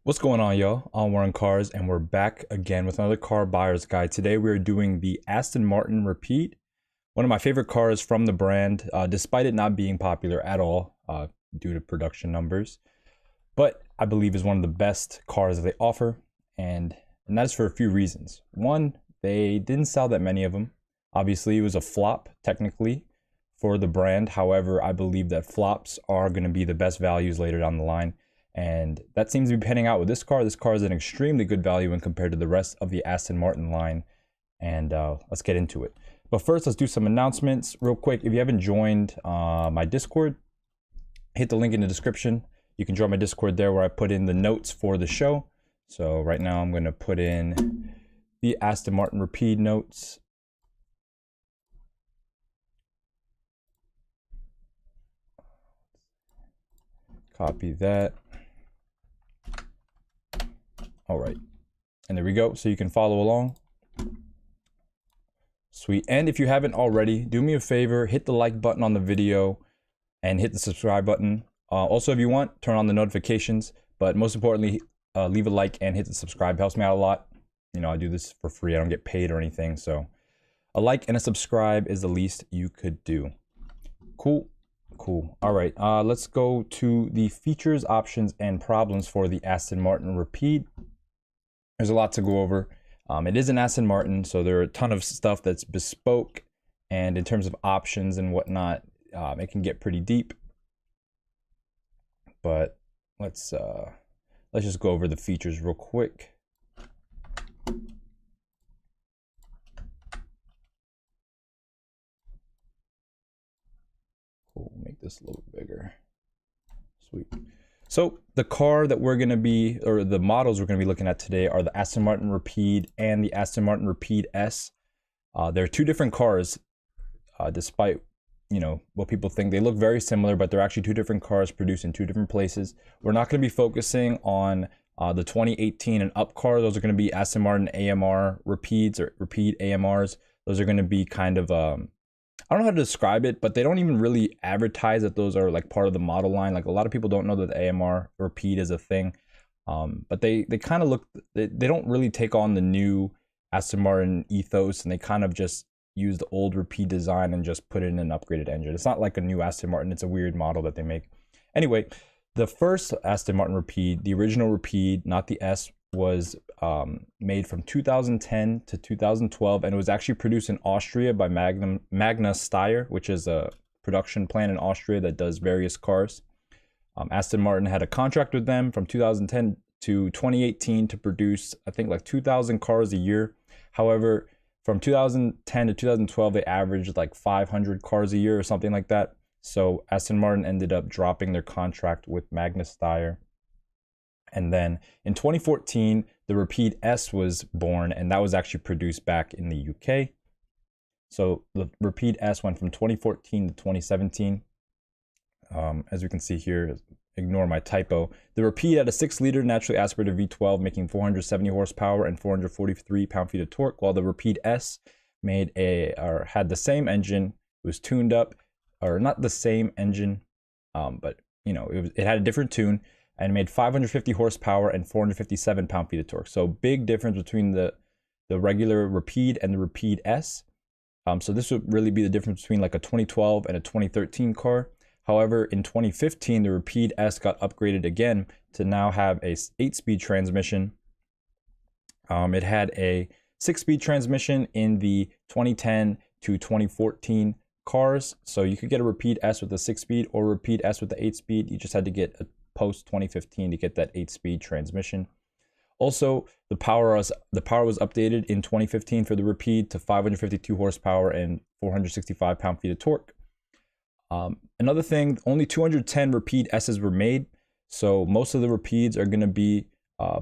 What's going on, y'all? I'm Warren Cars, and we're back again with another car buyer's guide. Today we are doing the Aston Martin Rapide, one of my favorite cars from the brand, despite it not being popular at all due to production numbers. But I believe is one of the best cars that they offer, and that is for a few reasons. One, they didn't sell that many of them. Obviously, it was a flop technically for the brand. However, I believe that flops are going to be the best values later down the line. And that seems to be panning out with this car. This car is an extremely good value when compared to the rest of the Aston Martin line. And let's get into it. But first, let's do some announcements real quick. If you haven't joined my Discord, hit the link in the description. You can join my Discord there where I put in the notes for the show. So right now I'm going to put in the Aston Martin Rapide notes. Copy that. All right, and there we go. So you can follow along. Sweet. And if you haven't already, do me a favor, hit the like button on the video and hit the subscribe button. Also, if you want, turn on the notifications, but most importantly, leave a like and hit the subscribe. It helps me out a lot. You know, I do this for free. I don't get paid or anything. So a like and a subscribe is the least you could do. Cool. Cool. All right, let's go to the features, options, and problems for the Aston Martin Rapide. There's a lot to go over. It is an Aston Martin, so there are a ton of stuff that's bespoke, and in terms of options and whatnot, it can get pretty deep. But let's just go over the features real quick. Cool. Make this a little bigger. Sweet. So the car that we're going to be, or the models we're going to be looking at today are the Aston Martin Rapide and the Aston Martin Rapide S. They're two different cars, despite, you know, what people think. They look very similar, but they're actually two different cars produced in two different places. We're not going to be focusing on the 2018 and up cars. Those are going to be Aston Martin AMR Rapides or Rapide AMRs. Those are going to be kind of I don't know how to describe it, but they don't even really advertise that those are like part of the model line. Like a lot of people don't know that the AMR Rapide is a thing. But they kind of look, they don't really take on the new Aston Martin ethos, and they kind of just use the old Rapide design and just put it in an upgraded engine. It's not like a new Aston Martin. It's a weird model that they make. Anyway, the first Aston Martin Rapide, the original Rapide, not the S, was made from 2010 to 2012, and it was actually produced in Austria by Magna Steyr, which is a production plant in Austria that does various cars. Aston Martin had a contract with them from 2010 to 2018 to produce, I think, like 2,000 cars a year. However, from 2010 to 2012, they averaged like 500 cars a year or something like that. So Aston Martin ended up dropping their contract with Magna Steyr. And then in 2014, the Rapide S was born, and that was actually produced back in the UK. So the Rapide S went from 2014 to 2017. As we can see here, ignore my typo. The Rapide had a 6-liter naturally aspirated V12, making 470 horsepower and 443 pound-feet of torque, while the Rapide S had the same engine. It was tuned up, or not the same engine, but you know, it had a different tune, and made 550 horsepower and 457 pound-feet of torque. So big difference between the regular Rapide and the Rapide S. So this would really be the difference between like a 2012 and a 2013 car. However, in 2015, the Rapide S got upgraded again to now have a 8-speed transmission. It had a 6-speed transmission in the 2010 to 2014 cars. So you could get a Rapide S with a 6-speed or Rapide S with the 8-speed. You just had to get a post 2015 to get that 8-speed transmission. Also, the power was updated in 2015 for the Rapide to 552 horsepower and 465 pound-feet of torque. Another thing, only 210 Rapide S's were made, so most of the Rapides are going to be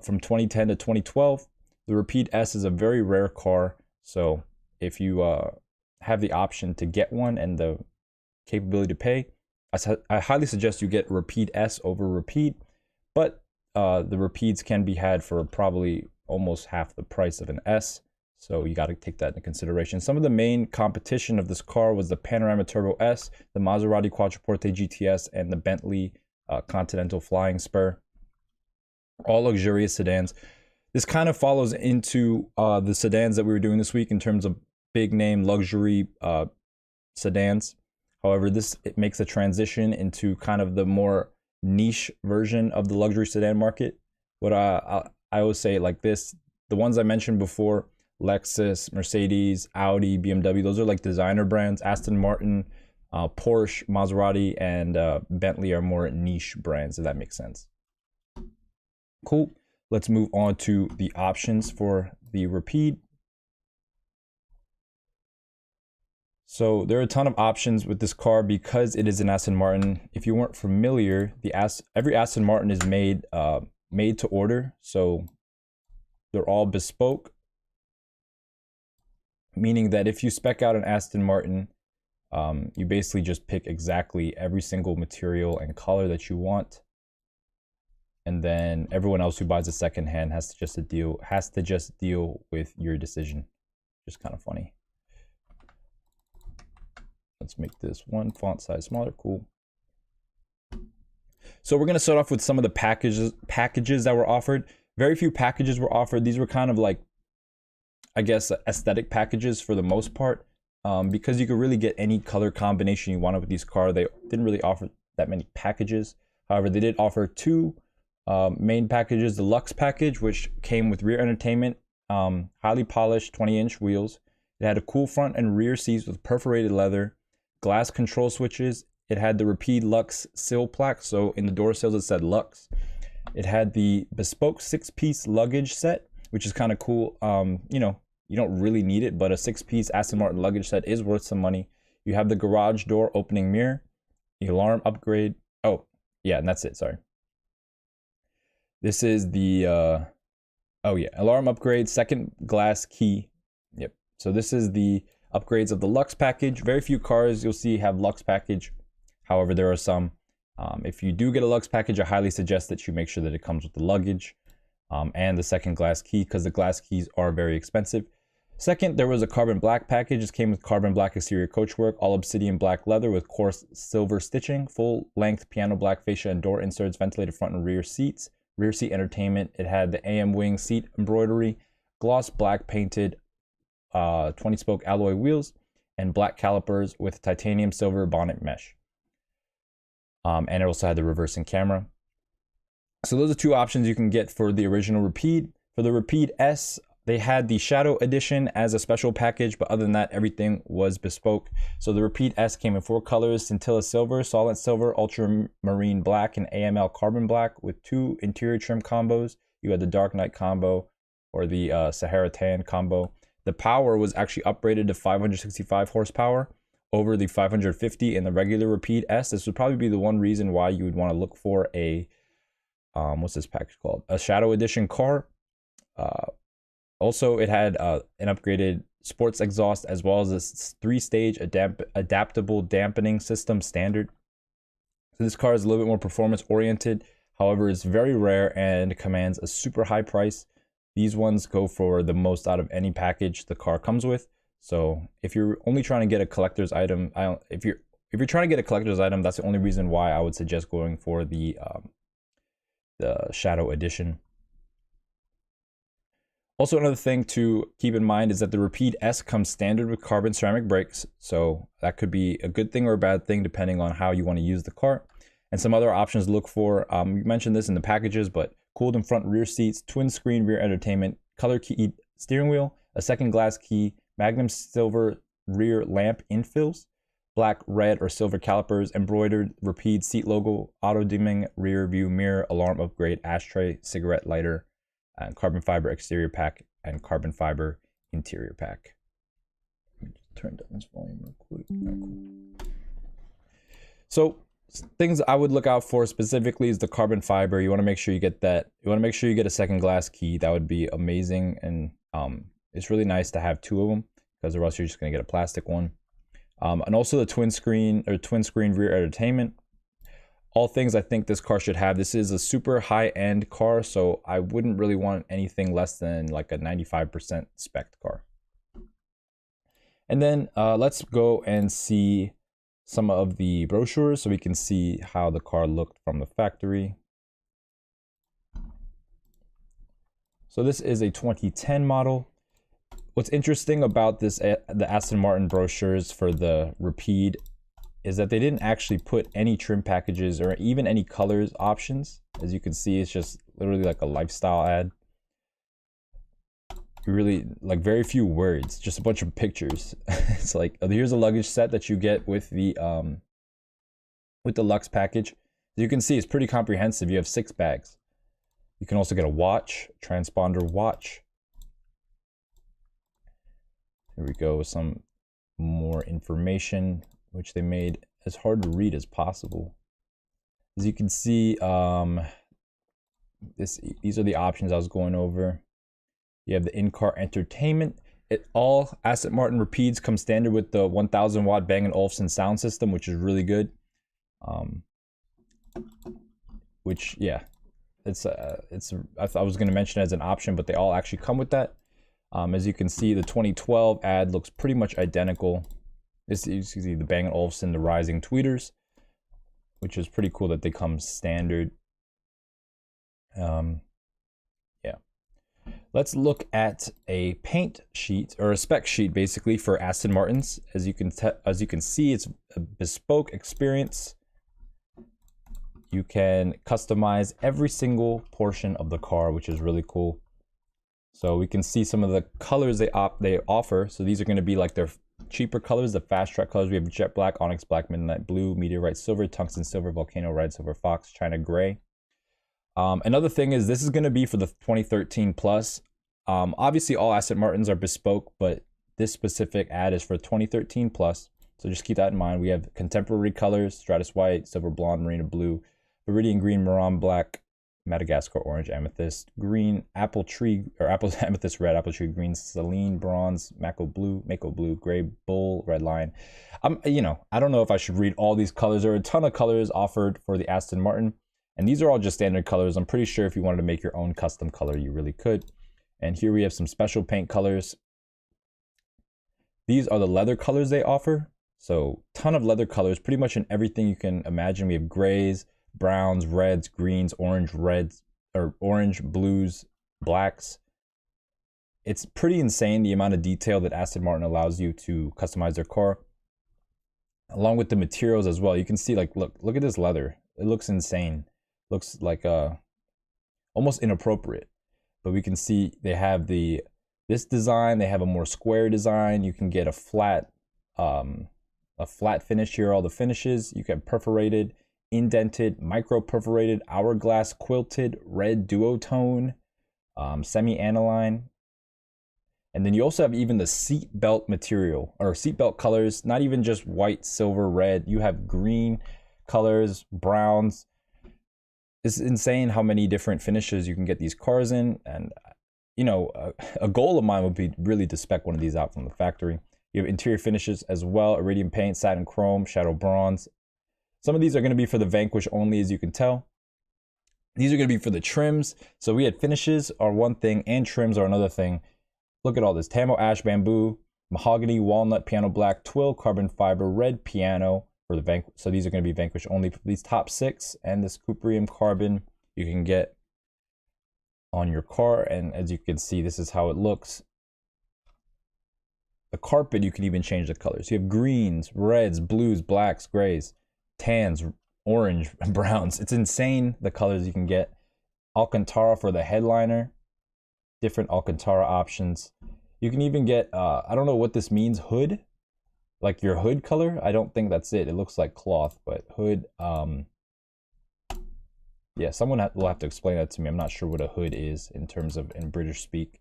from 2010 to 2012. The Rapide S is a very rare car, so if you have the option to get one and the capability to pay, I highly suggest you get Rapide S over Rapide, but the Rapides can be had for probably almost half the price of an S, so you got to take that into consideration. Some of the main competition of this car was the Panorama Turbo S, the Maserati Quattroporte GTS, and the Bentley Continental Flying Spur. All luxurious sedans. This kind of follows into the sedans that we were doing this week in terms of big name luxury sedans. However, it makes a transition into kind of the more niche version of the luxury sedan market. What I always say it like this: the ones I mentioned before, Lexus, Mercedes, Audi, BMW, those are like designer brands. Aston Martin, Porsche, Maserati, and Bentley are more niche brands, if that makes sense. Cool. Let's move on to the options for the Rapide. So there are a ton of options with this car because it is an Aston Martin. If you weren't familiar, every Aston Martin is made to order, so they're all bespoke, meaning that if you spec out an Aston Martin, you basically just pick exactly every single material and color that you want, and then everyone else who buys a secondhand has to just deal with your decision. Just kind of funny. Let's make this one font size smaller. Cool. So we're going to start off with some of the packages that were offered. Very few packages were offered. These were kind of like, I guess, aesthetic packages for the most part, because you could really get any color combination you wanted with these cars. They didn't really offer that many packages. However, they did offer two main packages. The Luxe package, which came with rear entertainment, highly polished 20-inch wheels. It had a cool front and rear seats with perforated leather, glass control switches. It had the Rapide Luxe sill plaque, so in the door sills it said Luxe. It had the bespoke 6-piece luggage set, which is kind of cool. You know, you don't really need it, but a 6-piece Aston Martin luggage set is worth some money. You have the garage door opening mirror, the alarm upgrade. Oh, yeah, and that's it, sorry. This is the, alarm upgrade, second glass key. Yep, so this is the upgrades of the Luxe package. Very few cars you'll see have Luxe package. However, there are some. If you do get a Luxe package, I highly suggest that you make sure that it comes with the luggage and the second glass key, because the glass keys are very expensive. Second, there was a carbon black package. This came with carbon black exterior coachwork, all obsidian black leather with coarse silver stitching, full length piano black fascia and door inserts, ventilated front and rear seats, rear seat entertainment. It had the AM wing seat embroidery, gloss black painted 20-spoke alloy wheels, and black calipers with titanium silver bonnet mesh. And it also had the reversing camera. So those are two options you can get for the original Rapide. For the Rapide S, they had the Shadow Edition as a special package, but other than that, everything was bespoke. So the Rapide S came in 4 colors: Scintilla Silver, Solent Silver, Ultramarine Black, and AML Carbon Black, with 2 interior trim combos. You had the Dark Knight combo or the Sahara Tan combo. The power was actually upgraded to 565 horsepower over the 550 in the regular Rapide S. This would probably be the one reason why you would want to look for a, what's this package called? A Shadow Edition car. Also, it had an upgraded sports exhaust as well as a 3-stage adaptable dampening system standard. So this car is a little bit more performance oriented. However, it's very rare and commands a super high price. These ones go for the most out of any package the car comes with. So if you're only trying to get a collector's item, if you're trying to get a collector's item, that's the only reason why I would suggest going for the Shadow Edition. Also, another thing to keep in mind is that the Rapide S comes standard with carbon ceramic brakes. So that could be a good thing or a bad thing depending on how you want to use the car. And some other options to look for. We mentioned this in the packages, but cooled and front rear seats, twin screen rear entertainment, color keyed steering wheel, a second glass key, magnum silver rear lamp infills, black, red, or silver calipers, embroidered Rapide seat logo, auto dimming rear view mirror, alarm upgrade, ashtray, cigarette lighter, and carbon fiber exterior pack and carbon fiber interior pack. Let me just turn down this volume real quick. Oh, cool. So things I would look out for specifically is the carbon fiber. You want to make sure you get that. You want to make sure you get a second glass key. That would be amazing. And it's really nice to have 2 of them, because or else you're just going to get a plastic one. And also the twin screen rear entertainment. All things I think this car should have. This is a super high-end car, so I wouldn't really want anything less than like a 95% spec car. And then let's go and see some of the brochures so we can see how the car looked from the factory. So this is a 2010 model. What's interesting about this, the Aston Martin brochures for the Rapide, is that they didn't actually put any trim packages or even any colors options. As you can see, it's just literally like a lifestyle ad. Really, like, very few words, just a bunch of pictures. It's like, here's a luggage set that you get with the Luxe package. As you can see, it's pretty comprehensive. You have 6 bags. You can also get a watch, transponder watch. Here we go with some more information, which they made as hard to read as possible. As you can see, these are the options I was going over. You have the in-car entertainment. All Aston Martin Rapides come standard with the 1000 watt Bang & Olufsen sound system, which is really good. Which, yeah, I was going to mention it as an option, but they all actually come with that. As you can see, the 2012 ad looks pretty much identical. You can see the Bang & Olufsen, the rising tweeters, which is pretty cool that they come standard. Yeah. Let's look at a paint sheet, or a spec sheet basically, for Aston Martins. As you can see, it's a bespoke experience. You can customize every single portion of the car, which is really cool. So we can see some of the colors they offer. So these are going to be like their cheaper colors, the fast track colors. We have jet black, onyx black, midnight blue, meteorite silver, tungsten silver, volcano red, silver fox, china gray. Another thing is, this is going to be for the 2013 plus. Obviously all Aston Martins are bespoke, but this specific ad is for 2013 plus. So just keep that in mind. We have contemporary colors: Stratus white, silver blonde, marina blue, viridian green, maroon black, Madagascar orange, amethyst green, apple tree, or apple amethyst red, apple tree green, Celine bronze, mako blue, gray bull, red lion. I don't know if I should read all these colors. There are a ton of colors offered for the Aston Martin, and these are all just standard colors. I'm pretty sure if you wanted to make your own custom color, you really could. And here we have some special paint colors. These are the leather colors they offer. So ton of leather colors, pretty much in everything you can imagine. We have grays, browns, reds, greens, orange, blues, blacks. It's pretty insane the amount of detail that Aston Martin allows you to customize their car, along with the materials as well. You can see, like, look at this leather. It looks insane. Looks like almost inappropriate. But we can see they have this design. They have a more square design. You can get a flat finish here. All the finishes you get: perforated, indented, micro perforated, hourglass, quilted, red duotone, semi-aniline. And then you also have even the seat belt material, or seat belt colors, not even just white, silver, red. You have green colors, browns. It's insane how many different finishes you can get these cars in. And, a goal of mine would be really to spec one of these out from the factory. You have interior finishes as well: iridium paint, satin chrome, shadow bronze. Some of these are going to be for the Vanquish only, as you can tell. These are going to be for the trims. So we had finishes are one thing and trims are another thing. Look at all this: Tammo ash, bamboo, mahogany, walnut, piano black, twill, carbon fiber, red piano for the Vanquish. So these are going to be Vanquish only. For these top 6 and this cuprium carbon you can get on your car. And as you can see, this is how it looks. The carpet, you can even change the colors. You have greens, reds, blues, blacks, grays, tans, orange, browns. It's insane the colors you can get. Alcantara for the headliner, different Alcantara options. You can even get I don't know what this means, hood, like your hood color. I don't think that's it. It looks like cloth, but hood. Yeah, someone will have to explain that to me. I'm not sure what a hood is in terms of in British speak.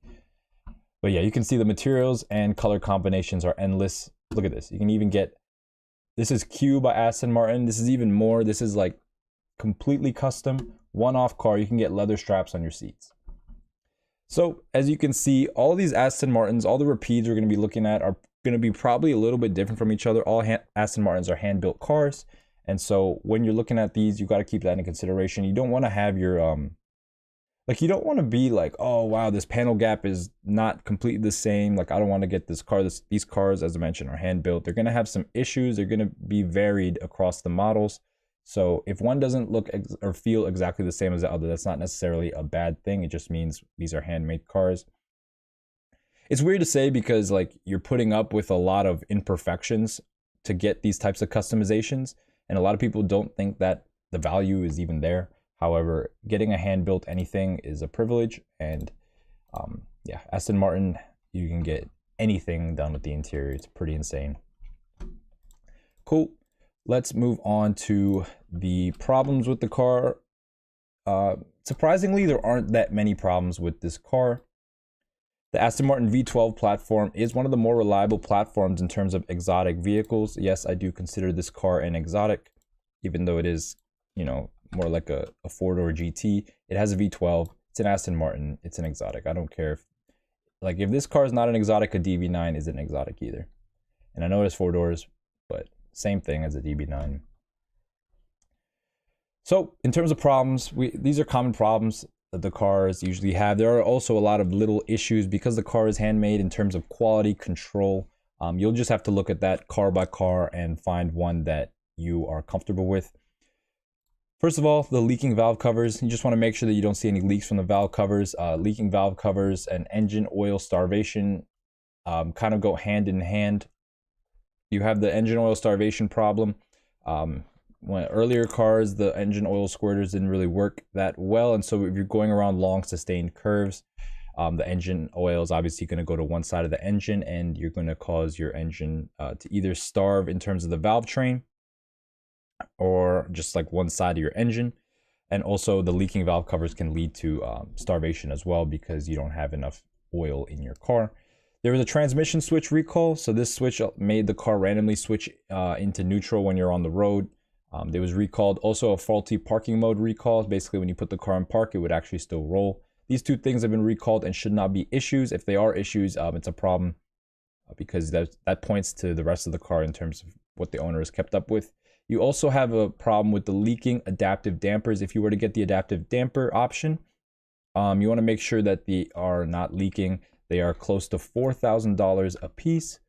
But yeah, you can see the materials and color combinations are endless. Look at this. You can even get, this is Q by Aston Martin. This is even more. This is like completely custom, one-off car. You can get leather straps on your seats. So as you can see, all these Aston Martins, all the Rapides we're going to be looking at are going to be probably a little bit different from each other. All Aston Martins are hand-built cars. And so when you're looking at these, you got to keep that in consideration. You don't want to have your, you don't want to be like, oh, wow, this panel gap is not completely the same. Like, I don't want to get this car. These cars, as I mentioned, are hand built. They're going to have some issues. They're going to be varied across the models. So if one doesn't look or feel exactly the same as the other, that's not necessarily a bad thing. It just means these are handmade cars. It's weird to say because like you're putting up with a lot of imperfections to get these types of customizations, and a lot of people don't think that the value is even there. However, getting a hand-built anything is a privilege, and yeah, Aston Martin, you can get anything done with the interior. It's pretty insane. Cool. Let's move on to the problems with the car. Surprisingly, there aren't that many problems with this car. The Aston Martin V12 platform is one of the more reliable platforms in terms of exotic vehicles. Yes, I do consider this car an exotic, even though it is, you know, more like a four-door GT. It has a V12. It's an Aston Martin. It's an exotic. I don't care if, like, if this car is not an exotic, a DB9 isn't exotic either. And I know it's 4 doors, but same thing as a DB9. So in terms of problems, these are common problems that the cars usually have. There are also a lot of little issues because the car is handmade in terms of quality control. You'll just have to look at that car by car and find one that you are comfortable with. First of all, the leaking valve covers. You just want to make sure that you don't see any leaks from the valve covers. Leaking valve covers and engine oil starvation kind of go hand in hand. You have the engine oil starvation problem. When earlier cars, the engine oil squirters didn't really work that well, and so if you're going around long sustained curves, the engine oil is obviously going to go to one side of the engine, and you're going to cause your engine to either starve in terms of the valve train, or just like one side of your engine. And also the leaking valve covers can lead to starvation as well because you don't have enough oil in your car. There was a transmission switch recall, so this switch made the car randomly switch into neutral when you're on the road. It was recalled. Also a faulty parking mode recall. Basically, when you put the car in park, it would actually still roll. These two things have been recalled and should not be issues. If they are issues, it's a problem because that points to the rest of the car in terms of what the owner has kept up with. You also have a problem with the leaking adaptive dampers. If you were to get the adaptive damper option, you want to make sure that they are not leaking. They are close to $4,000 a piece,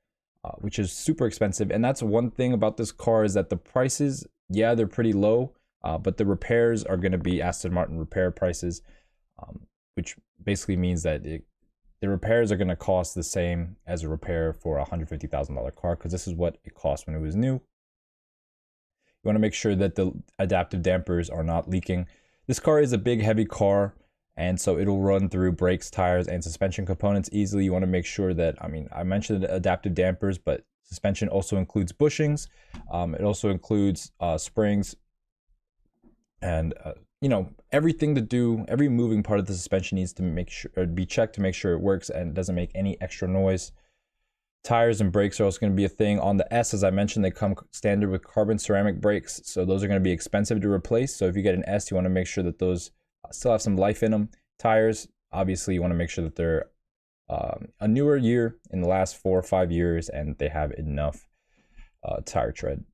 which is super expensive. And that's one thing about this car is that the prices, yeah, they're pretty low, but the repairs are going to be Aston Martin repair prices, which basically means that the repairs are going to cost the same as a repair for a $150,000 car, because this is what it cost when it was new. You want to make sure that the adaptive dampers are not leaking. This car is a big, heavy car, and so it'll run through brakes, tires, and suspension components easily. You want to make sure that, I mean, I mentioned adaptive dampers, but suspension also includes bushings. It also includes springs, and you know, everything to do, every moving part of the suspension needs to make sure, or be checked to make sure it works and doesn't make any extra noise. Tires and brakes are also going to be a thing. On the S, as I mentioned, they come standard with carbon ceramic brakes, so those are going to be expensive to replace. So if you get an S, you want to make sure that those still have some life in them. Tires, obviously, you want to make sure that they're a newer year in the last 4 or 5 years, and they have enough tire tread.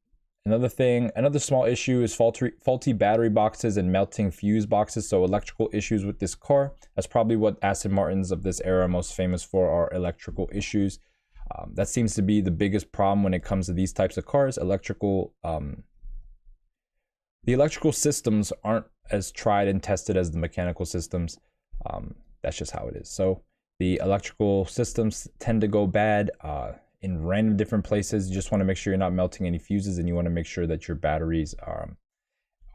Another small issue is faulty battery boxes and melting fuse boxes. So electrical issues with this car. That's probably what Aston Martins of this era are most famous for, are electrical issues. That seems to be the biggest problem when it comes to these types of cars. The electrical systems aren't as tried and tested as the mechanical systems. That's just how it is. So the electrical systems tend to go bad in random different places. You just want to make sure you're not melting any fuses, and you want to make sure that your batteries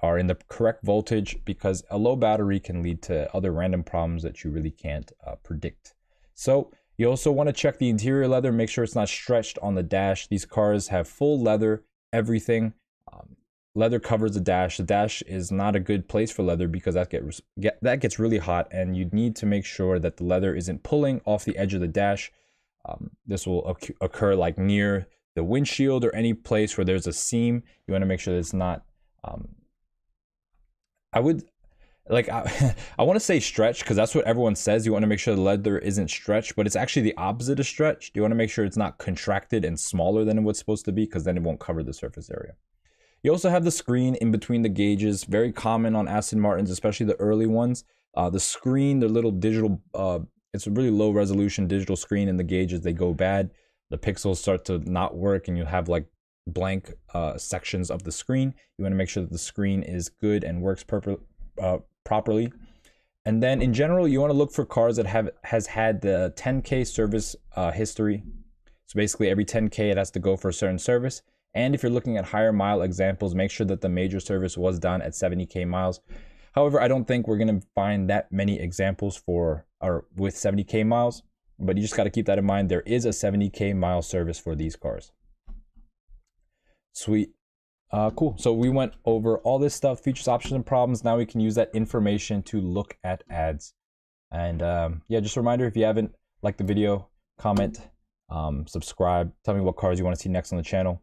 are in the correct voltage, because a low battery can lead to other random problems that you really can't predict. So you also want to check the interior leather, make sure it's not stretched on the dash. These cars have full leather, everything. Leather covers the dash. The dash is not a good place for leather because that gets really hot, and you need to make sure that the leather isn't pulling off the edge of the dash. This will occur like near the windshield or any place where there's a seam. You want to make sure that it's not. I want to say stretch because that's what everyone says. You want to make sure the leather isn't stretched, but it's actually the opposite of stretched. You want to make sure it's not contracted and smaller than what's supposed to be, because then it won't cover the surface area. You also have the screen in between the gauges, very common on Aston Martins, especially the early ones. The screen, the little digital, it's a really low resolution digital screen in the gauges. They go bad. The pixels start to not work, and you have like blank sections of the screen. You want to make sure that the screen is good and works properly. And then in general, you want to look for cars that has had the 10K service history. So basically every 10K it has to go for a certain service. And if you're looking at higher mile examples, make sure that the major service was done at 70K miles. However, I don't think we're going to find that many examples with 70K miles, but you just got to keep that in mind. There is a 70K mile service for these cars. Sweet. Cool. So we went over all this stuff, features, options, and problems. Now we can use that information to look at ads. And yeah, just a reminder, if you haven't liked the video, comment, subscribe, tell me what cars you want to see next on the channel.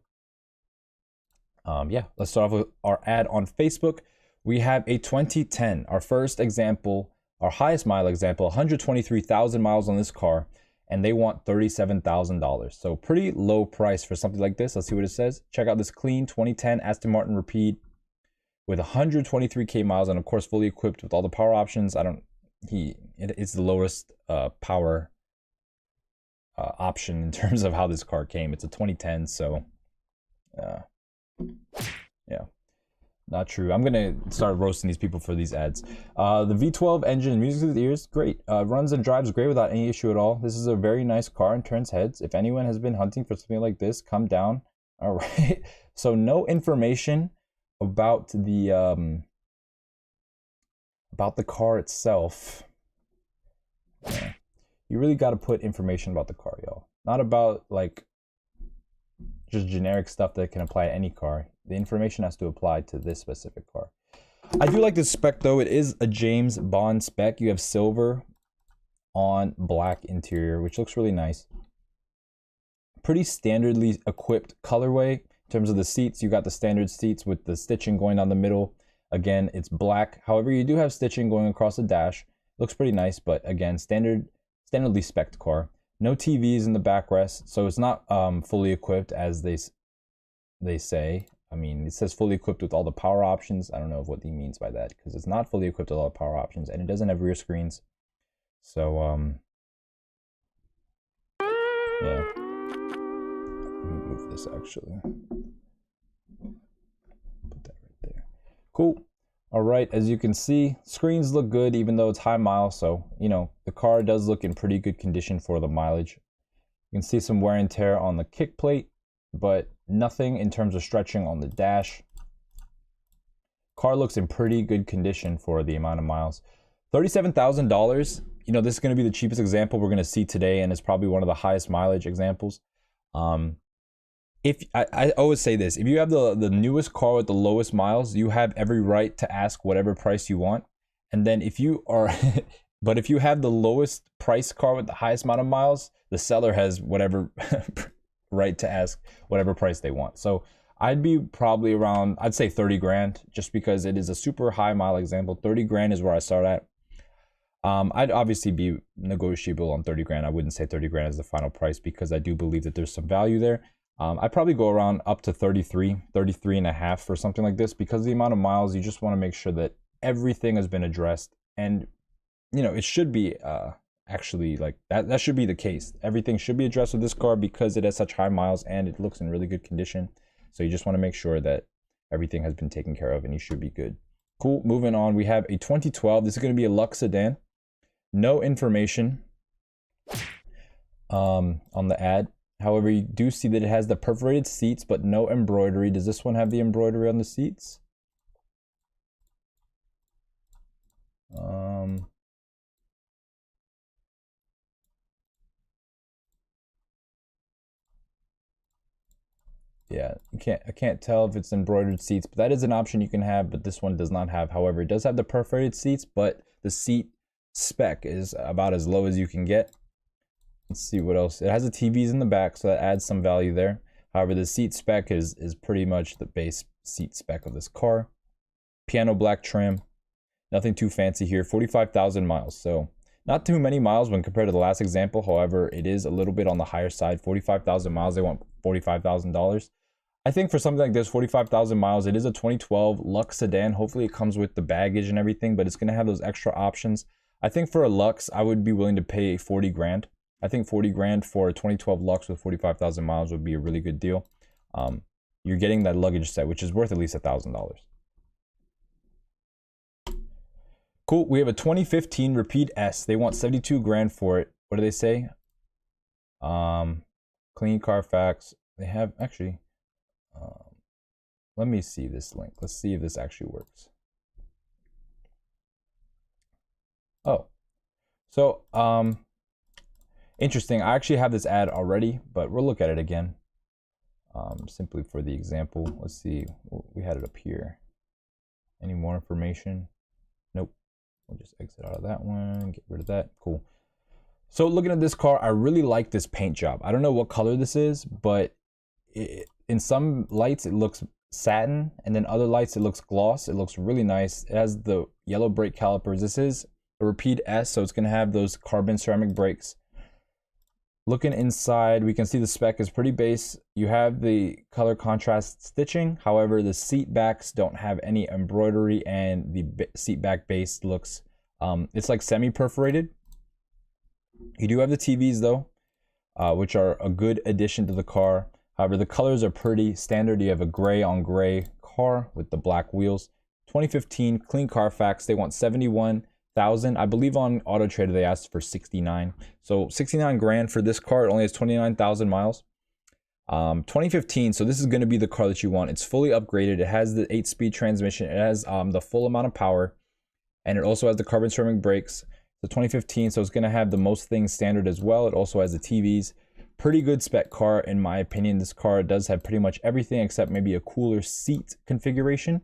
Yeah, let's start off with our ad on Facebook. We have a 2010, our first example, our highest mile example, 123,000 miles on this car, and they want $37,000. So pretty low price for something like this. Let's see what it says. Check out this clean 2010 Aston Martin Rapide with 123K miles, and of course fully equipped with all the power options. It's the lowest power option in terms of how this car came. It's a 2010, so yeah, not true. I'm gonna start roasting these people for these ads. The V12 engine, music to the ears, great. Runs and drives great without any issue at all. This is a very nice car and turns heads. If anyone has been hunting for something like this, come down. All right. So no information about the car itself. Yeah. You really got to put information about the car, y'all. Not about like just generic stuff that can apply to any car. The information has to apply to this specific car. I do like this spec though. It is a James Bond spec. You have silver on black interior, which looks really nice. Pretty standardly equipped colorway in terms of the seats. You got the standard seats with the stitching going down the middle. Again, it's black. However, you do have stitching going across the dash. Looks pretty nice, but again, standardly spec'd car. No TVs in the backrest, so it's not fully equipped as they say. I mean, it says fully equipped with all the power options. I don't know what he means by that, because it's not fully equipped with all the power options, and it doesn't have rear screens. So yeah. Let me move this actually. Put that right there. Cool. All right, as you can see, screens look good even though it's high miles, so you know the car does look in pretty good condition for the mileage. You can see some wear and tear on the kick plate, but nothing in terms of stretching on the dash. Car looks in pretty good condition for the amount of miles. $37,000, you know, this is going to be the cheapest example we're going to see today, and it's probably one of the highest mileage examples. If I always say this, if you have the newest car with the lowest miles, you have every right to ask whatever price you want. And then if you are but if you have the lowest price car with the highest amount of miles, the seller has whatever right to ask whatever price they want. So I'd be probably around, I'd say 30 grand, just because it is a super high mile example. 30 grand is where I start at. I'd obviously be negotiable on 30 grand. I wouldn't say 30 grand is the final price, because I do believe that there's some value there. I'd probably go around up to 33 and a half for something like this, because the amount of miles, you just want to make sure that everything has been addressed. And you know, it should be actually like that should be the case. Everything should be addressed with this car because it has such high miles and it looks in really good condition. So you just want to make sure that everything has been taken care of and you should be good. Cool. Moving on, we have a 2012. This is going to be a Lux sedan. No information on the ad. However, you do see that it has the perforated seats, but no embroidery. Does this one have the embroidery on the seats? Yeah, I can't tell if it's embroidered seats, but that is an option you can have, but this one does not have. However, it does have the perforated seats, but the seat spec is about as low as you can get. Let's see what else. It has the TVs in the back, so that adds some value there. However, the seat spec is pretty much the base seat spec of this car. Piano black trim. Nothing too fancy here. 45,000 miles. So not too many miles when compared to the last example. However, it is a little bit on the higher side. 45,000 miles. They want $45,000. I think for something like this, 45,000 miles, it is a 2012 Lux sedan. Hopefully it comes with the baggage and everything, but it's going to have those extra options. I think for a Lux, I would be willing to pay 40 grand. I think 40 grand for a 2012 Lux with 45,000 miles would be a really good deal. you're getting that luggage set, which is worth at least $1,000. Cool. We have a 2015 Rapide S. They want 72 grand for it. What do they say? Clean Carfax. They have actually. Let me see this link. Let's see if this actually works. Oh, so interesting. I actually have this ad already, but we'll look at it again. Simply for the example. Let's see. We had it up here. Any more information? Nope. We'll just exit out of that one. Get rid of that. Cool. So looking at this car, I really like this paint job. I don't know what color this is, but in some lights it looks satin, and then other lights it looks gloss. It looks really nice. It has the yellow brake calipers. This is a Rapide S, so it's going to have those carbon ceramic brakes. Looking inside, we can see the spec is pretty base. You have the color contrast stitching. However, the seat backs don't have any embroidery, and the seat back base looks, it's like semi-perforated. You do have the TVs though, which are a good addition to the car. However, the colors are pretty standard. You have a gray on gray car with the black wheels. 2015 clean Carfax. They want 71,000. I believe on Auto Trader they asked for 69. So 69 grand for this car. It only has 29,000 miles. 2015. So this is going to be the car that you want. It's fully upgraded. It has the 8-speed transmission. It has the full amount of power, and it also has the carbon ceramic brakes. The 2015, so it's going to have the most things standard as well. It also has the TVs. Pretty good spec car in my opinion. This car does have pretty much everything except maybe a cooler seat configuration.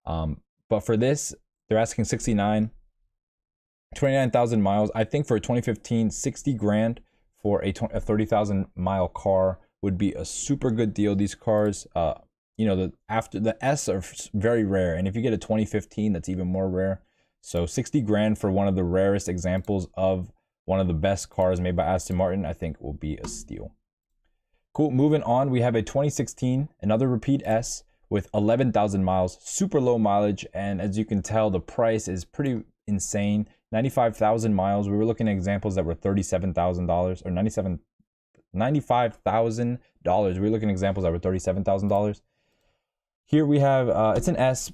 But for this, they're asking 69, 29,000 miles. I think for a 2015, 60 grand for a 30,000 mile car would be a super good deal. These cars, you know, after the S are very rare, and if you get a 2015, that's even more rare. So 60 grand for one of the rarest examples of one of the best cars made by Aston Martin, I think will be a steal. Cool, moving on, we have a 2016, another Rapide S with 11,000 miles, super low mileage, and as you can tell, the price is pretty insane. 95,000 miles. We were looking at examples that were $37,000 or $95,000. We were looking at examples that were $37,000. Here we have, it's an S.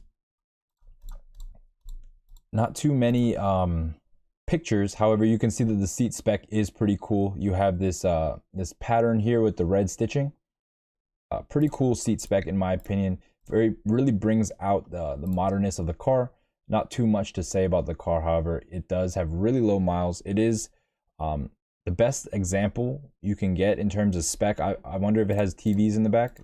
Not too many pictures. However, you can see that the seat spec is pretty cool. You have this this pattern here with the red stitching. Pretty cool seat spec in my opinion. Really brings out the modernness of the car. Not too much to say about the car. However, it does have really low miles. It is the best example you can get in terms of spec. I wonder if it has TVs in the back.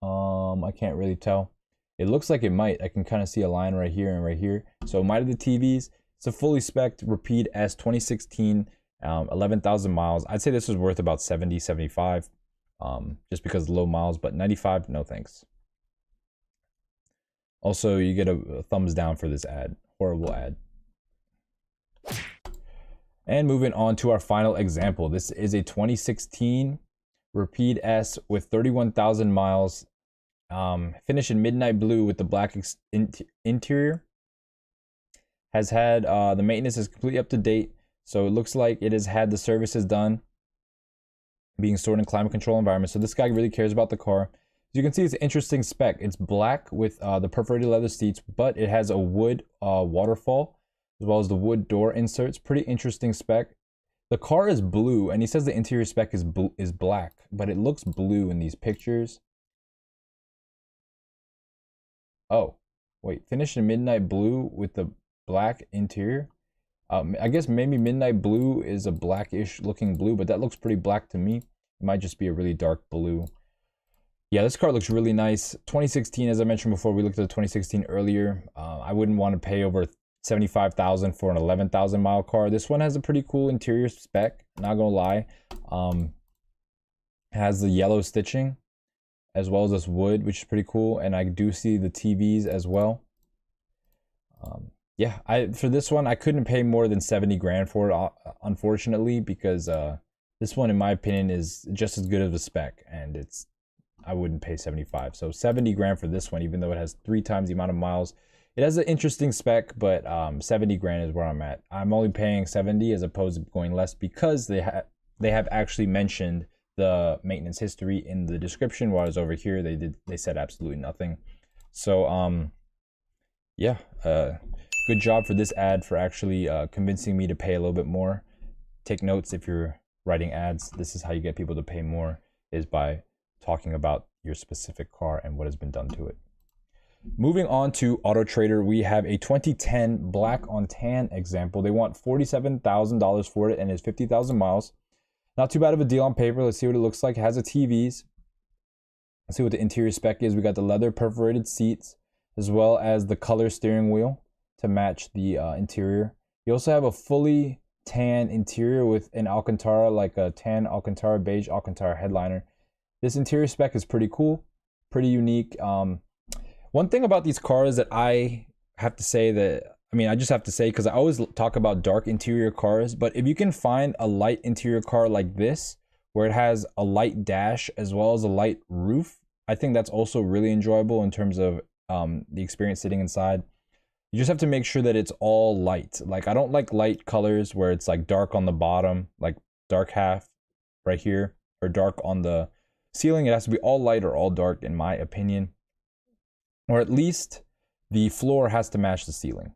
I can't really tell. It looks like it might. I can kind of see a line right here and right here. So it might have the TVs. It's a fully spec'd Rapide S 2016, 11,000 miles. I'd say this was worth about 70, 75, just because of low miles, but 95, no thanks. Also, you get a thumbs down for this ad. Horrible ad. And moving on to our final example. This is a 2016 Rapide S with 31,000 miles. Finished in midnight blue with the black interior. Has had the maintenance is completely up to date, so it looks like it has had the services done, being stored in climate control environment. So this guy really cares about the car. As you can see, it's an interesting spec. It's black with the perforated leather seats, but it has a wood waterfall as well as the wood door inserts. Pretty interesting spec. The car is blue, and he says the interior spec is black, but it looks blue in these pictures. Oh, wait, finished in midnight blue with the black interior. I guess maybe midnight blue is a blackish looking blue, but that looks pretty black to me. It might just be a really dark blue. Yeah, this car looks really nice. 2016, as I mentioned before, we looked at the 2016 earlier. I wouldn't want to pay over 75,000 for an 11,000 mile car. This one has a pretty cool interior spec, not gonna lie. Has the yellow stitching as well as this wood, which is pretty cool, and I do see the TVs as well. Yeah, for this one I couldn't pay more than 70 grand for it, unfortunately, because this one in my opinion is just as good of a spec, and I wouldn't pay 75. So 70 grand for this one, even though it has 3 times the amount of miles. It has an interesting spec, but 70 grand is where I'm at. I'm only paying 70 as opposed to going less because they have actually mentioned the maintenance history in the description. While I was over here, they said absolutely nothing. So yeah, good job for this ad for actually convincing me to pay a little bit more. Take notes if you're writing ads. This is how you get people to pay more, is by talking about your specific car and what has been done to it. Moving on to Auto Trader, we have a 2010 black on tan example. They want $47,000 for it and it's 50,000 miles. Not too bad of a deal on paper. Let's see what it looks like. It has a TVs. Let's see what the interior spec is. We got the leather perforated seats as well as the color steering wheel to match the interior. You also have a fully tan interior with an Alcantara, like a tan Alcantara, beige Alcantara headliner. This interior spec is pretty cool, pretty unique. One thing about these cars that I have to say that, I just have to say, because I always talk about dark interior cars, but if you can find a light interior car like this, where it has a light dash as well as a light roof, I think that's also really enjoyable in terms of the experience sitting inside. You just have to make sure that it's all light. Like, I don't like light colors where it's like dark on the bottom, like dark half right here, or dark on the ceiling. It has to be all light or all dark, in my opinion. Or at least the floor has to match the ceiling.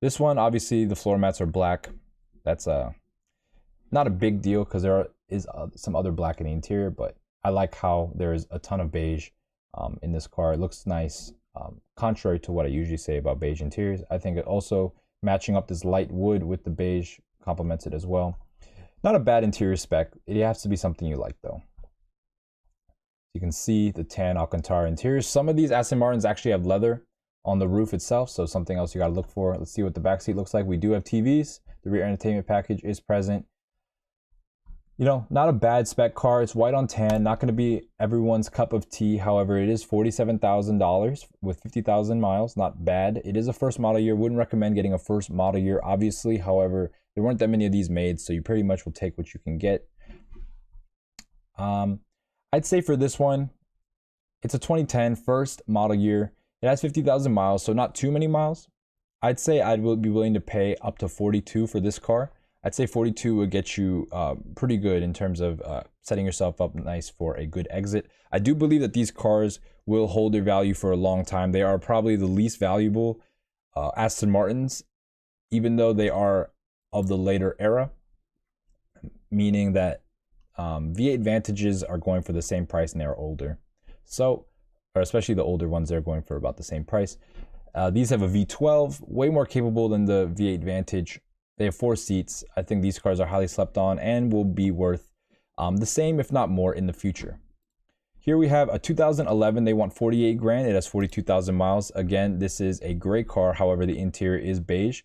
This one, obviously, the floor mats are black. That's not a big deal because there is some other black in the interior, but I like how there is a ton of beige in this car. It looks nice. Contrary to what I usually say about beige interiors, I think it also matching up this light wood with the beige complements it as well. Not a bad interior spec. It has to be something you like, though. You can see the tan Alcantara interior. Some of these Aston Martins actually have leather on the roof itself, so something else you got to look for. Let's see what the back seat looks like. We do have TVs. The rear entertainment package is present. You know, not a bad spec car. It's white on tan. Not going to be everyone's cup of tea. However, it is $47,000 with 50,000 miles. Not bad. It is a first model year. Wouldn't recommend getting a first model year, obviously. However, there weren't that many of these made, so you pretty much will take what you can get. I'd say for this one, it's a 2010 first model year. It has 50,000 miles, so not too many miles. I'd say I would be willing to pay up to 42 for this car. I'd say 42 would get you pretty good in terms of setting yourself up nice for a good exit. I do believe that these cars will hold their value for a long time. They are probably the least valuable Aston Martins, even though they are of the later era, meaning that V8 Vantages are going for the same price and they're older. So, or especially the older ones, they're going for about the same price. These have a V12, way more capable than the V8 Vantage. They have 4 seats. I think these cars are highly slept on and will be worth the same, if not more, in the future. Here we have a 2011. They want 48 grand. It has 42,000 miles. Again, this is a gray car. However, the interior is beige.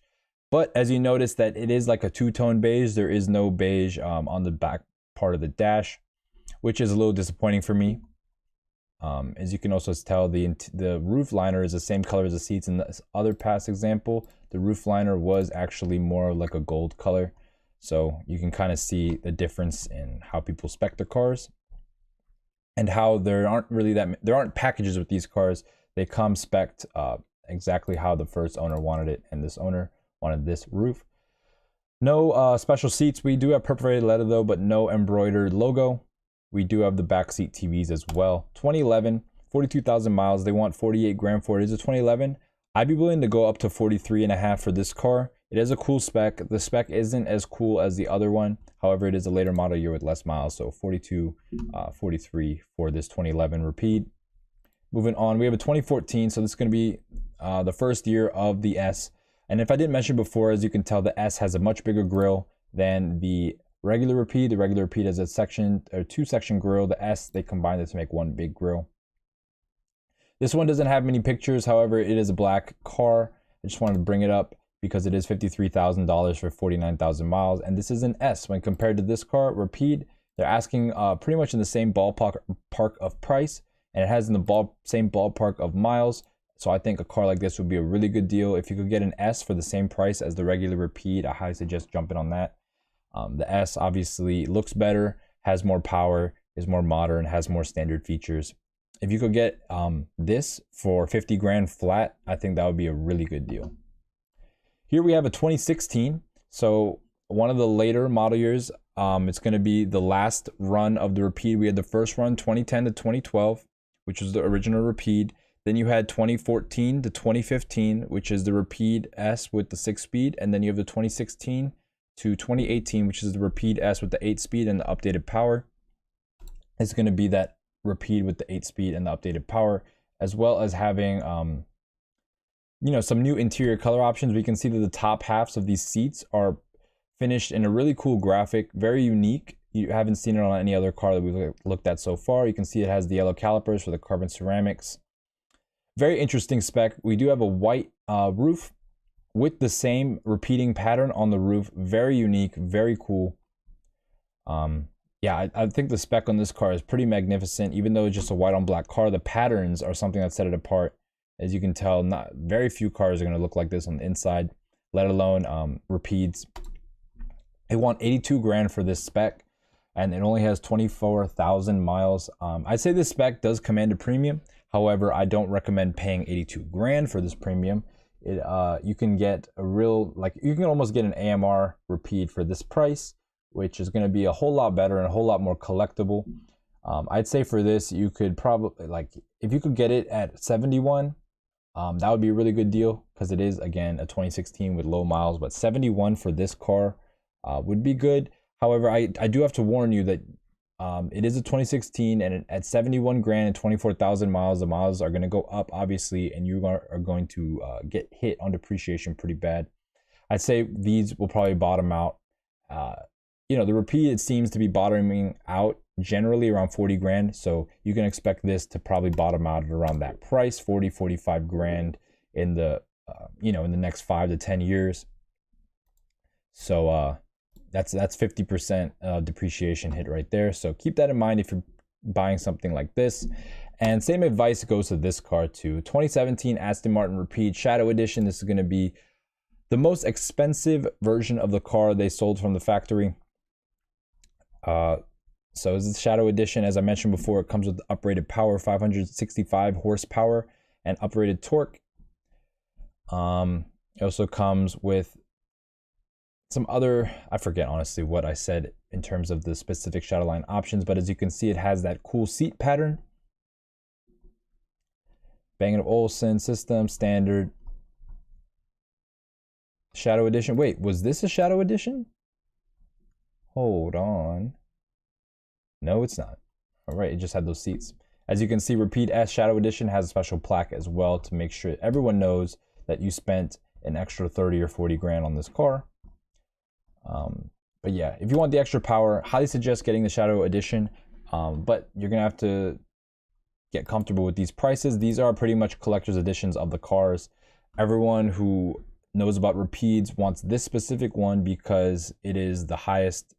But as you notice that it is like a two-tone beige, there is no beige on the back part of the dash, which is a little disappointing for me. As you can also tell, the roof liner is the same color as the seats. In this other past example, the roof liner was actually more like a gold color. So you can kind of see the difference in how people spec their cars and how there aren't packages with these cars. They come spec'd exactly how the first owner wanted it, and this owner wanted this roof. No special seats. We do have perforated leather though, but no embroidered logo. We do have the backseat TVs as well. 2011, 42,000 miles. They want 48 grand for it. It's a 2011. I'd be willing to go up to 43.5 for this car. It is a cool spec. The spec isn't as cool as the other one. However, it is a later model year with less miles. So 42, 43 for this 2011 Rapide. Moving on, we have a 2014. So this is going to be the first year of the S. And if I didn't mention before, as you can tell, the S has a much bigger grille than the regular Rapide. The regular Rapide has a two-section grille. The S, they combined it to make one big grille. This one doesn't have many pictures. However, it is a black car. I just wanted to bring it up because it is $53,000 for 49,000 miles. And this is an S. When compared to this car, Rapide, they're asking pretty much in the same ballpark of price. And it has in the same ballpark of miles. So I think a car like this would be a really good deal. If you could get an S for the same price as the regular Rapide, I highly suggest jumping on that. The S obviously looks better, has more power, is more modern, has more standard features. If you could get this for 50 grand flat, I think that would be a really good deal. Here we have a 2016. So one of the later model years. It's going to be the last run of the Rapide. We had the first run 2010 to 2012, which was the original Rapide. Then you had 2014 to 2015, which is the Rapide S with the 6-speed. And then you have the 2016 to 2018, which is the Rapide S with the 8-speed and the updated power. It's going to be that Rapide with the 8-speed and the updated power, as well as having some new interior color options. We can see that the top halves of these seats are finished in a really cool graphic, very unique. You haven't seen it on any other car that we've looked at so far. You can see it has the yellow calipers for the carbon ceramics. Very interesting spec. We do have a white roof with the same repeating pattern on the roof. Very unique, very cool. Yeah, I think the spec on this car is pretty magnificent. Even though it's just a white on black car, the patterns are something that set it apart. As you can tell, not very few cars are going to look like this on the inside, let alone Rapides. They want 82 grand for this spec, and it only has 24,000 miles. I'd say this spec does command a premium. However, I don't recommend paying 82 grand for this premium. You can get a real, you can almost get an AMR Rapide for this price, which is going to be a whole lot better and a whole lot more collectible. I'd say for this, you could probably, if you could get it at 71, that would be a really good deal, because it is, again, a 2016 with low miles. But 71 for this car would be good. However, I do have to warn you that it is a 2016, and at 71 grand and 24,000 miles, the miles are going to go up, obviously, and you are going to get hit on depreciation pretty bad. I'd say these will probably bottom out. The Rapide, it seems to be bottoming out generally around 40 grand. So you can expect this to probably bottom out at around that price, 40, 45 grand in the, in the next 5 to 10 years. So that's 50% depreciation hit right there. So keep that in mind if you're buying something like this. And same advice goes to this car too. 2017 Aston Martin Rapide Shadow Edition. This is going to be the most expensive version of the car they sold from the factory. So this is the Shadow Edition. As I mentioned before, it comes with uprated power, 565 horsepower, and uprated torque. It also comes with some other, I forget honestly what I said in terms of the specific Shadowline options, but as you can see, it has that cool seat pattern. Bang & Olufsen system, standard. Shadow Edition. Wait, was this a Shadow Edition? Hold on. No, it's not. All right, it just had those seats. As you can see, Rapide S Shadow Edition has a special plaque as well to make sure everyone knows that you spent an extra 30 or 40 grand on this car. But yeah, if you want the extra power, highly suggest getting the Shadow Edition. But you're gonna have to get comfortable with these prices. These are pretty much collector's editions of the cars. Everyone who knows about Rapides wants this specific one because it is the highest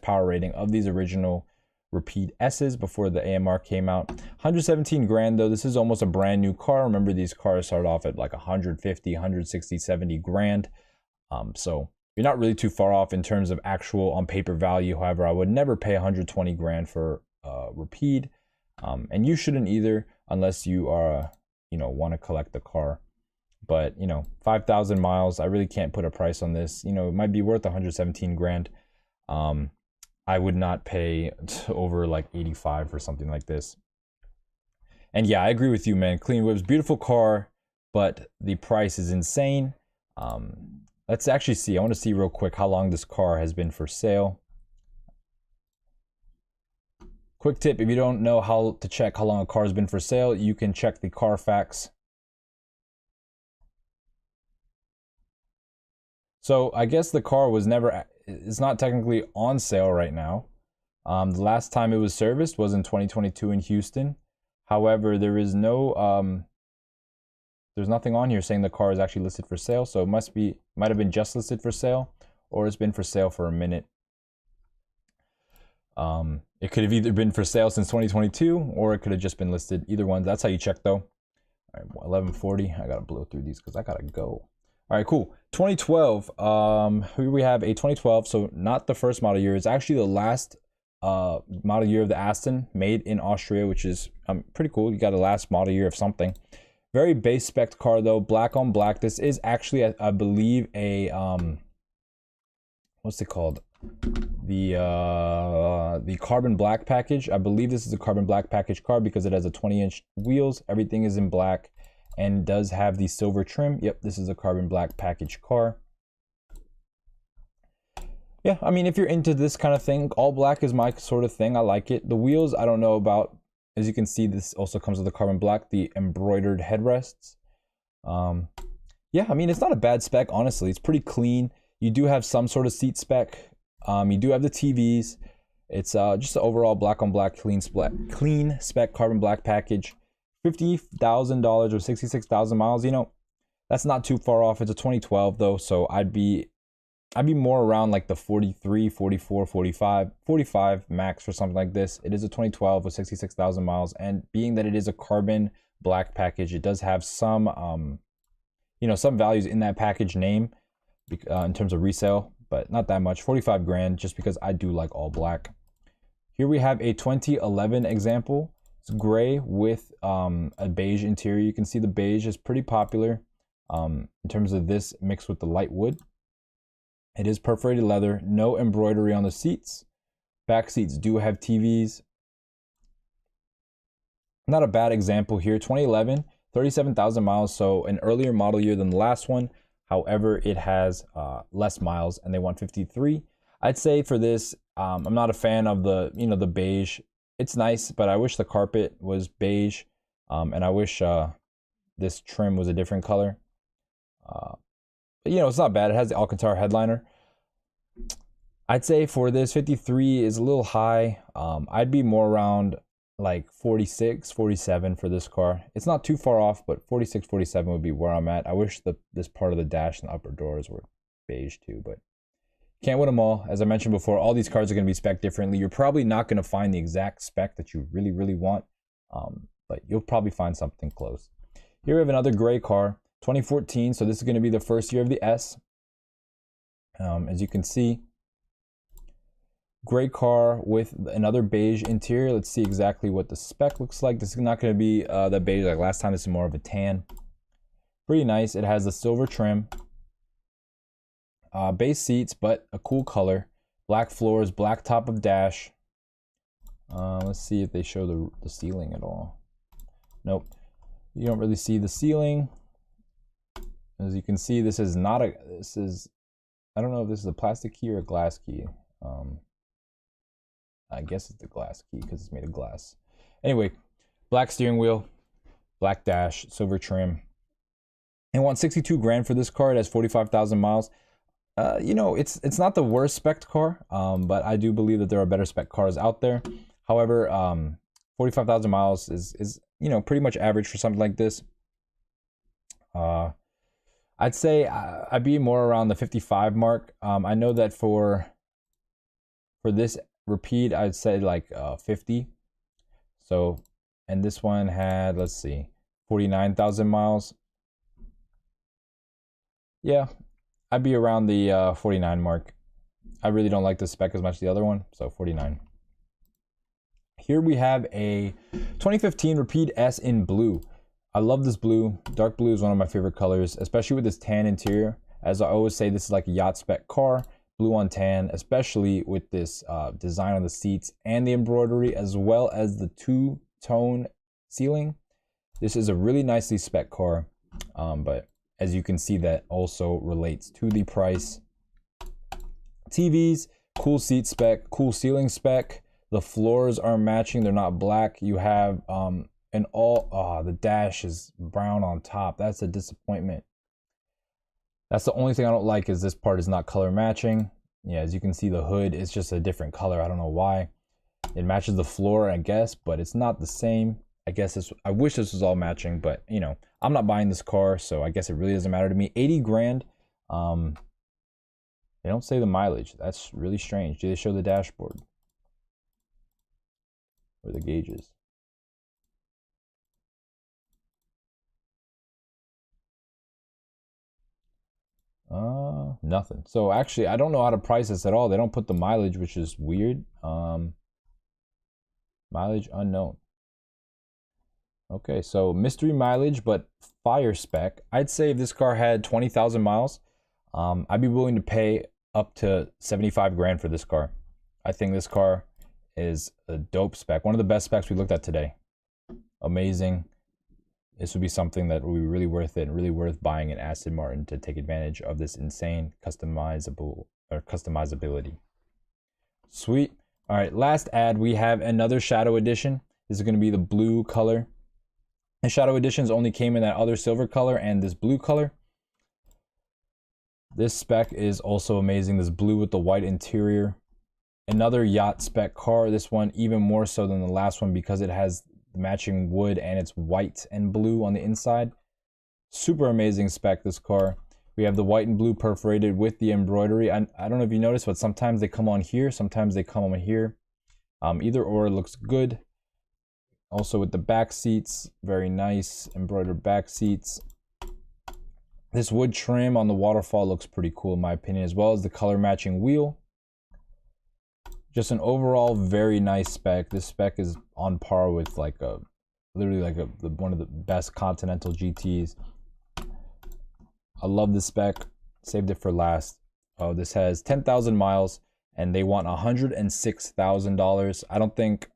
power rating of these original Rapide S's before the AMR came out. 117 grand though. This is almost a brand new car. Remember, these cars start off at like 150, 160, 70 grand. So you're not really too far off in terms of actual on paper value. However, I would never pay 120 grand for Rapide. And you shouldn't either, unless you are, want to collect the car. But 5,000 miles, I really can't put a price on this. It might be worth 117 grand. I would not pay over like 85 for something like this. And yeah, I agree with you, man. Clean whips, beautiful car, but the price is insane. Let's actually see. I want to see real quick how long this car has been for sale. Quick tip, if you don't know how to check how long a car has been for sale, you can check the Carfax. So I guess the car was never, it's not technically on sale right now. The last time it was serviced was in 2022 in Houston. However, there is no, there's nothing on here saying the car is actually listed for sale. So it might have been just listed for sale, or it's been for sale for a minute. It could have either been for sale since 2022, or it could have just been listed. Either one. That's how you check though. All right, 1140. I gotta blow through these because I gotta go. All right, cool. 2012. Here we have a 2012. So not the first model year. It's actually the last model year of the Aston, made in Austria, which is pretty cool. You got the last model year of something. Very base spec car though, black on black. This is actually, I believe, a what's it called? the carbon black package. I believe this is a carbon black package car because it has a 20-inch wheels. Everything is in black and does have the silver trim. Yep, this is a carbon black package car. Yeah, I mean, if you're into this kind of thing, all black is my sort of thing. I like it. The wheels, I don't know about. As you can see, this also comes with the carbon black, the embroidered headrests. Yeah, I mean, it's not a bad spec, honestly. It's pretty clean. You do have some sort of seat spec. You do have the TVs. It's just an overall black on black clean spec carbon black package. $50,000 or 66,000 miles. You know, that's not too far off. It's a 2012 though, so I'd be more around like the 43, 44, 45 max for something like this. It is a 2012 with 66,000 miles, and being that it is a carbon black package, it does have some you know, some values in that package name in terms of resale, but not that much. 45 grand, just because I do like all black. Here we have a 2011 example. It's gray with a beige interior. You can see the beige is pretty popular in terms of this mixed with the light wood. It is perforated leather, no embroidery on the seats. Back seats do have TVs. Not a bad example here. 2011, 37,000 miles, so an earlier model year than the last one. However, it has less miles, and they want 53. I'd say for this, I'm not a fan of the, you know, the beige. It's nice, but I wish the carpet was beige, and I wish this trim was a different color. But, you know, it's not bad. It has the Alcantara headliner. I'd say for this, 53 is a little high. I'd be more around like 46, 47 for this car. It's not too far off, but 46, 47 would be where I'm at. I wish this part of the dash and the upper doors were beige too, but can't win them all. As I mentioned before, all these cars are going to be spec'd differently. You're probably not going to find the exact spec that you really, really want, but you'll probably find something close. Here we have another gray car, 2014, so this is going to be the first year of the S. As you can see, gray car with another beige interior. Let's see exactly what the spec looks like. This is not going to be the beige like last time. This is more of a tan. Pretty nice. It has the silver trim, base seats, but a cool color. Black floors, black top of dash. Let's see if they show the ceiling at all. Nope, you don't really see the ceiling. As you can see, this is not a, I don't know if this is a plastic key or a glass key. I guess it's the glass key because it's made of glass. Anyway, black steering wheel, black dash, silver trim. And want 62 grand for this car. It has 45,000 miles. You know, it's not the worst spec car, but I do believe that there are better spec cars out there. However, 45,000 miles is you know, pretty much average for something like this. I'd say I'd be more around the 55 mark. I know that for this Rapide, I'd say like 50. So, and this one had, let's see, 49,000 miles. Yeah, I'd be around the 49 mark. I really don't like the spec as much as the other one, so 49. Here we have a 2015 Rapide S in blue. I love this blue. Dark blue is one of my favorite colors, especially with this tan interior. As I always say, this is like a yacht spec car. Blue on tan, especially with this design on the seats and the embroidery, as well as the two-tone ceiling. This is a really nicely spec car, but as you can see, that also relates to the price. TVs, cool seat spec, cool ceiling spec. The floors are matching, they're not black. You have the dash is brown on top. That's a disappointment. That's the only thing I don't like, is this part is not color matching. Yeah, as you can see, the hood is just a different color. I don't know why. It matches the floor, I guess, but it's not the same. I guess I wish this was all matching, but you know, I'm not buying this car, so I guess it really doesn't matter to me. 80 grand. They don't say the mileage. That's really strange. Do they show the dashboard or the gauges? Nothing. So actually, I don't know how to price this at all. They don't put the mileage, which is weird. Mileage unknown. Okay, so mystery mileage, but fire spec. I'd say if this car had 20,000 miles, I'd be willing to pay up to 75 grand for this car. I think this car is a dope spec. One of the best specs we looked at today. Amazing. This would be something that would be really worth it, really worth buying an Aston Martin to take advantage of this insane customizability. Sweet. All right, last ad, we have another Shadow Edition. This is going to be the blue color. And Shadow Editions only came in that other silver color and this blue color. This spec is also amazing. This blue with the white interior. Another yacht spec car. This one even more so than the last one because it has matching wood and it's white and blue on the inside. Super amazing spec, this car. We have the white and blue perforated with the embroidery. I don't know if you noticed, but sometimes they come on here, sometimes they come on here. Either or looks good. Also with the back seats, very nice embroidered back seats. This wood trim on the waterfall looks pretty cool in my opinion, as well as the color matching wheel. Just an overall very nice spec. This spec is on par with like a literally like one of the best Continental GTs. I love this spec. Saved it for last. Oh, this has 10,000 miles and they want $106,000. I don't think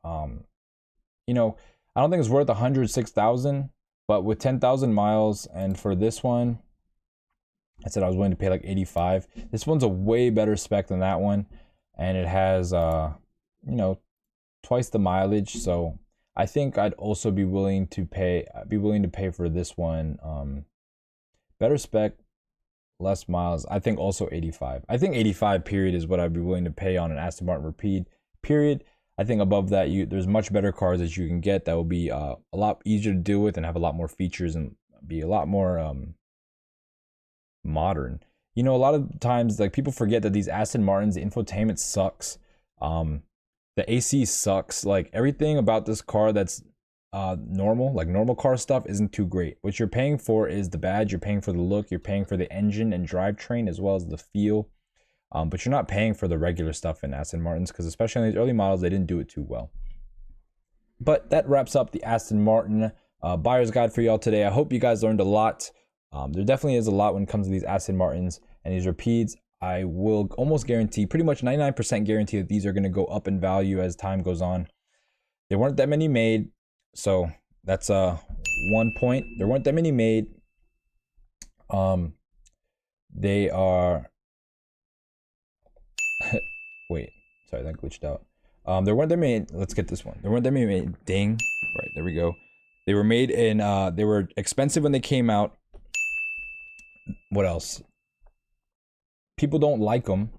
you know, I don't think it's worth 106,000, but with 10,000 miles and for this one, I said I was willing to pay like 85. This one's a way better spec than that one, and it has you know, twice the mileage. So I think I'd also be willing to pay for this one. Better spec, less miles. I think also 85. I think 85 period is what I'd be willing to pay on an Aston Martin Rapide period. I think above that, there's much better cars that you can get that will be a lot easier to deal with and have a lot more features and be a lot more modern. You know, a lot of times like people forget that these Aston Martins, the infotainment sucks. The AC sucks. Like everything about this car that's normal, like normal car stuff, isn't too great. What you're paying for is the badge, you're paying for the look, you're paying for the engine and drivetrain as well as the feel. But you're not paying for the regular stuff in Aston Martins because especially in these early models, they didn't do it too well. But that wraps up the Aston Martin buyer's guide for y'all today. I hope you guys learned a lot. There definitely is a lot when it comes to these Aston Martins and these Rapides. I will almost guarantee, pretty much 99% guarantee that these are going to go up in value as time goes on. There weren't that many made, so that's one point. There weren't that many made. They are wait, sorry, that glitched out. There weren't that many. Let's get this one. There weren't that many made. Dang. Right, there we go. They were made in they were expensive when they came out. What else? People don't like them.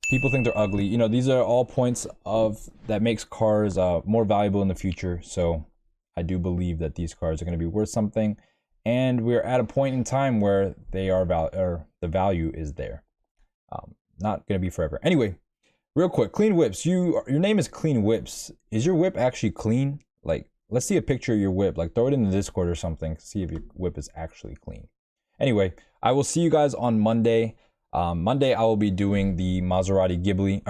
People think they're ugly. You know, these are all points of that makes cars more valuable in the future. So I do believe that these cars are going to be worth something, and we're at a point in time where they are the value is there. Not going to be forever. Anyway, real quick, Clean Whips. Your name is Clean Whips. Is your whip actually clean? Like, let's see a picture of your whip. Like, throw it in the Discord or something. See if your whip is actually clean. Anyway, I will see you guys on Monday. Monday, I will be doing the Maserati Ghibli.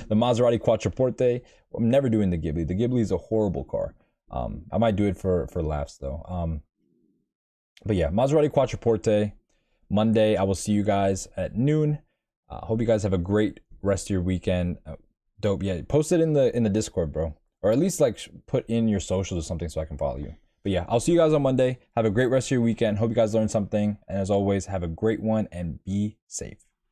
The Maserati Quattroporte. I'm never doing the Ghibli. The Ghibli is a horrible car. I might do it for laughs, though. But yeah, Maserati Quattroporte. Monday, I will see you guys at noon. Hope you guys have a great rest of your weekend. Dope. Yeah, post it in the Discord, bro. Or at least like put in your socials or something so I can follow you. But yeah, I'll see you guys on Monday. Have a great rest of your weekend. Hope you guys learned something. And as always, have a great one and be safe.